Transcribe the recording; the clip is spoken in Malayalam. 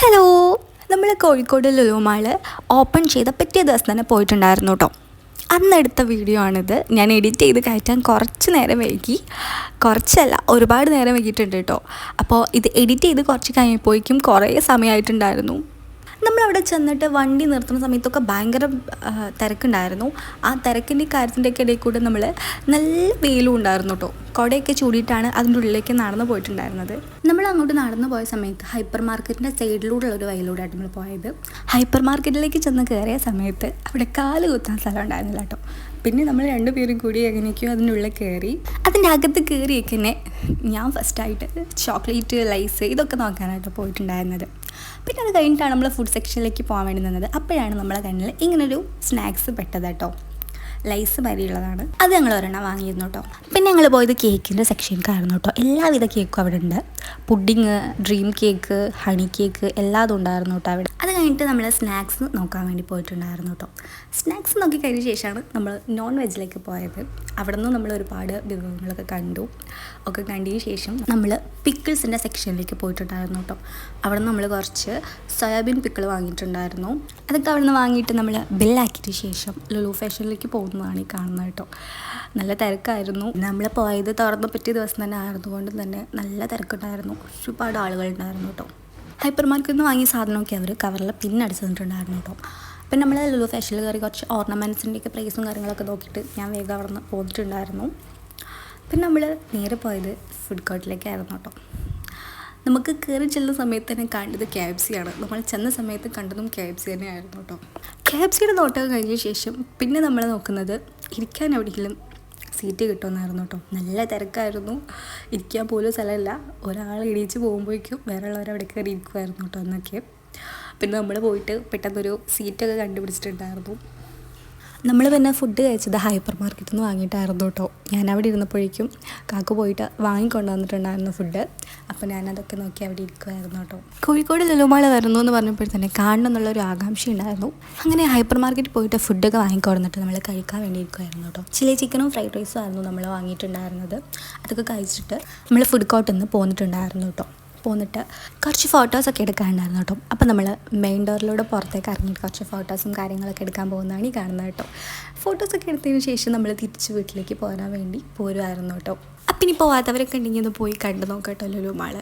ഹലോ, നമ്മൾ കോഴിക്കോട് ലുലു മാൾ ഓപ്പൺ ചെയ്ത പിറ്റേ ദിവസം തന്നെ പോയിട്ടുണ്ടായിരുന്നു കേട്ടോ. അന്നെടുത്ത വീഡിയോ ആണിത്. ഞാൻ എഡിറ്റ് ചെയ്ത് കയറ്റാൻ കുറച്ച് നേരം വൈകി, കുറച്ചല്ല ഒരുപാട് നേരം വൈകിയിട്ടുണ്ട് കേട്ടോ. അപ്പോൾ ഇത് എഡിറ്റ് ചെയ്ത് കുറച്ച് കഴിഞ്ഞപ്പോഴേക്കും കുറേ സമയമായിട്ടുണ്ടായിരുന്നു. നമ്മളവിടെ ചെന്നിട്ട് വണ്ടി നിർത്തുന്ന സമയത്തൊക്കെ ഭയങ്കര തിരക്കുണ്ടായിരുന്നു. ആ തിരക്കിൻ്റെ കാര്യത്തിൻ്റെയൊക്കെ ഇടയിൽ കൂടെ നമ്മൾ നല്ല വെയിലും ഉണ്ടായിരുന്നു കേട്ടോ. കുടയൊക്കെ ചൂടിയിട്ടാണ് അതിൻ്റെ ഉള്ളിലേക്ക് നടന്നു പോയിട്ടുണ്ടായിരുന്നത്. നമ്മൾ അങ്ങോട്ട് നടന്നു പോയ സമയത്ത് ഹൈപ്പർ മാർക്കറ്റിൻ്റെ സൈഡിലൂടെയുള്ള ഒരു വഴിയിലൂടെയാണ് നമ്മൾ പോയത്. ഹൈപ്പർ മാർക്കറ്റിലേക്ക് ചെന്ന് കയറിയ സമയത്ത് അവിടെ കാല് കുത്താൻ സ്ഥലം ഉണ്ടായിരുന്നില്ല കേട്ടോ. പിന്നെ നമ്മൾ രണ്ടുപേരും കൂടി എങ്ങനെയൊക്കെയോ അതിൻ്റെ ഉള്ളിൽ കയറി. അതിൻ്റെ അകത്ത് കയറിയൊക്കെ തന്നെ ഞാൻ ഫസ്റ്റായിട്ട് ചോക്ലേറ്റ്, ലൈസ് ഇതൊക്കെ നോക്കാനായിട്ട് പോയിട്ടുണ്ടായിരുന്നത്. പിന്നെ അത് കഴിഞ്ഞിട്ടാണ് നമ്മൾ ഫുഡ് സെക്ഷനിലേക്ക് പോകാൻ വേണ്ടി നിന്നത്. അപ്പോഴാണ് നമ്മളെ കണ്ണിൽ ഇങ്ങനൊരു സ്നാക്സ് പെട്ടത് കേട്ടോ. ലൈസ് വരെയുള്ളതാണ്. അത് ഞങ്ങൾ ഒരെണ്ണം വാങ്ങിയിരുന്നു കേട്ടോ. പിന്നെ ഞങ്ങൾ പോയത് കേക്കിൻ്റെ സെക്ഷനിലേക്കായിരുന്നു കേട്ടോ. എല്ലാവിധ കേക്കും അവിടെ ഉണ്ട്. Pudding, dream cake, honey cake എല്ലാതും ഉണ്ടായിരുന്നു കേട്ടോ അവിടെ. അത് കഴിഞ്ഞിട്ട് നമ്മൾ സ്നാക്സ് നോക്കാൻ വേണ്ടി പോയിട്ടുണ്ടായിരുന്നു കേട്ടോ. സ്നാക്സ് നോക്കി കഴിഞ്ഞ ശേഷമാണ് നമ്മൾ നോൺ വെജിലേക്ക് പോയത്. അവിടെ നിന്ന് നമ്മൾ ഒരുപാട് വിഭവങ്ങളൊക്കെ കണ്ടു. ഒക്കെ കണ്ടതിന് ശേഷം നമ്മൾ പിക്കിൾസിൻ്റെ സെക്ഷനിലേക്ക് പോയിട്ടുണ്ടായിരുന്നു കേട്ടോ. അവിടെ നിന്ന് നമ്മൾ കുറച്ച് സോയാബീൻ പിക്കിൾ വാങ്ങിയിട്ടുണ്ടായിരുന്നു. അതൊക്കെ അവിടെ നിന്ന് വാങ്ങിയിട്ട് നമ്മൾ ബില്ലാക്കിയതിന് ശേഷം ലുലു ഫാഷനിലേക്ക് പോകുന്നതാണ് ഈ കാണുന്നത് കേട്ടോ. നല്ല തിരക്കായിരുന്നു. നമ്മൾ പോയത് തുറന്നു പറ്റിയ ദിവസം തന്നെ ആയിരുന്നുകൊണ്ട് തന്നെ നല്ല തിരക്കുണ്ടായിരുന്നു. ഒരുപാട് ആളുകളുണ്ടായിരുന്നു കേട്ടോ. ഹൈപ്പർ മാർക്കറ്റിൽ നിന്ന് വാങ്ങിയ സാധനമൊക്കെ അവർ കവറിൽ പിന്നടിച്ച് തന്നിട്ടുണ്ടായിരുന്നു കേട്ടോ. പിന്നെ നമ്മൾ ലുലു ഫാഷനിൽ കയറി കുറച്ച് ഓർണമെൻറ്റ്സിൻ്റെയൊക്കെ പ്രൈസും കാര്യങ്ങളൊക്കെ നോക്കിയിട്ട് ഞാൻ വേഗം അവിടെ നിന്ന് പോന്നിട്ടുണ്ടായിരുന്നു. പിന്നെ നമ്മൾ നേരെ പോയത് ഫുഡ് കോർട്ടിലേക്കായിരുന്നു കേട്ടോ. നമുക്ക് കയറി ചെല്ലുന്ന സമയത്ത് തന്നെ കണ്ടത് KFC ആണ്. നമ്മൾ ചെന്ന സമയത്ത് കണ്ടതും KFC തന്നെയായിരുന്നു കേട്ടോ. KFCയുടെ നോട്ടം കഴിഞ്ഞ ശേഷം പിന്നെ നമ്മൾ നോക്കുന്നത് ഇരിക്കാൻ എവിടെയെങ്കിലും സീറ്റ് കിട്ടുമെന്നായിരുന്നു കേട്ടോ. നല്ല തിരക്കായിരുന്നു. ഇരിക്കാൻ പോലും സ്ഥലമില്ല. ഒരാൾ എണീച്ച് പോകുമ്പോഴേക്കും വേറെ ഉള്ളവർ അവിടെ കയറി ഇരിക്കുമായിരുന്നു കേട്ടോ എന്നൊക്കെ. പിന്നെ നമ്മൾ പോയിട്ട് പെട്ടെന്നൊരു സീറ്റൊക്കെ കണ്ടുപിടിച്ചിട്ടുണ്ടായിരുന്നു. നമ്മൾ പിന്നെ ഫുഡ് കഴിച്ചത് ഹൈപ്പർ മാർക്കറ്റിൽ നിന്ന് വാങ്ങിയിട്ടായിരുന്നു കേട്ടോ. ഞാൻ അവിടെ ഇരുന്നപ്പോഴേക്കും കാക്കു പോയിട്ട് വാങ്ങിക്കൊണ്ട് വന്നിട്ടുണ്ടായിരുന്നു ഫുഡ്. അപ്പോൾ ഞാനതൊക്കെ നോക്കി അവിടെ ഇരിക്കുമായിരുന്നു കേട്ടോ. കോഴിക്കോട് ലുലു മാൾ വരുന്നു എന്ന് പറഞ്ഞപ്പോൾ തന്നെ കാണണം എന്നുള്ളൊരു ആകാംക്ഷ ഉണ്ടായിരുന്നു. അങ്ങനെ ഹൈപ്പർ മാർക്കറ്റിൽ പോയിട്ട് ഫുഡൊക്കെ വാങ്ങിക്കൊണ്ടിട്ട് നമ്മൾ കഴിക്കാൻ വേണ്ടി ഇരിക്കുമായിരുന്നു കേട്ടോ. ചില്ലി ചിക്കനും ഫ്രൈഡ് റൈസും ആയിരുന്നു നമ്മൾ വാങ്ങിയിട്ടുണ്ടായിരുന്നത്. അതൊക്കെ കഴിച്ചിട്ട് നമ്മൾ ഫുഡ് കോർട്ടിൽ നിന്ന് പോന്നിട്ടുണ്ടായിരുന്നു കേട്ടോ. പോന്നിട്ട് കുറച്ച് ഫോട്ടോസൊക്കെ എടുക്കാനുണ്ടായിരുന്നു കേട്ടോ. അപ്പോൾ നമ്മൾ മെയിൻ ഡോറിലൂടെ പുറത്തേക്ക് ഇറങ്ങിയിട്ട് കുറച്ച് ഫോട്ടോസും കാര്യങ്ങളൊക്കെ എടുക്കാൻ പോകുന്നതാണ് ഈ കാണുന്നത് കേട്ടോ. ഫോട്ടോസൊക്കെ എടുത്തതിന് ശേഷം നമ്മൾ തിരിച്ച് വീട്ടിലേക്ക് പോരാൻ വേണ്ടി പോരുമായിരുന്നു കേട്ടോ. അപ്പം ഇനി പോകാത്തവരൊക്കെ ഉണ്ടെങ്കിൽ ഒന്ന് പോയി കണ്ടു നോക്കട്ടോ ലുലു മാൾ.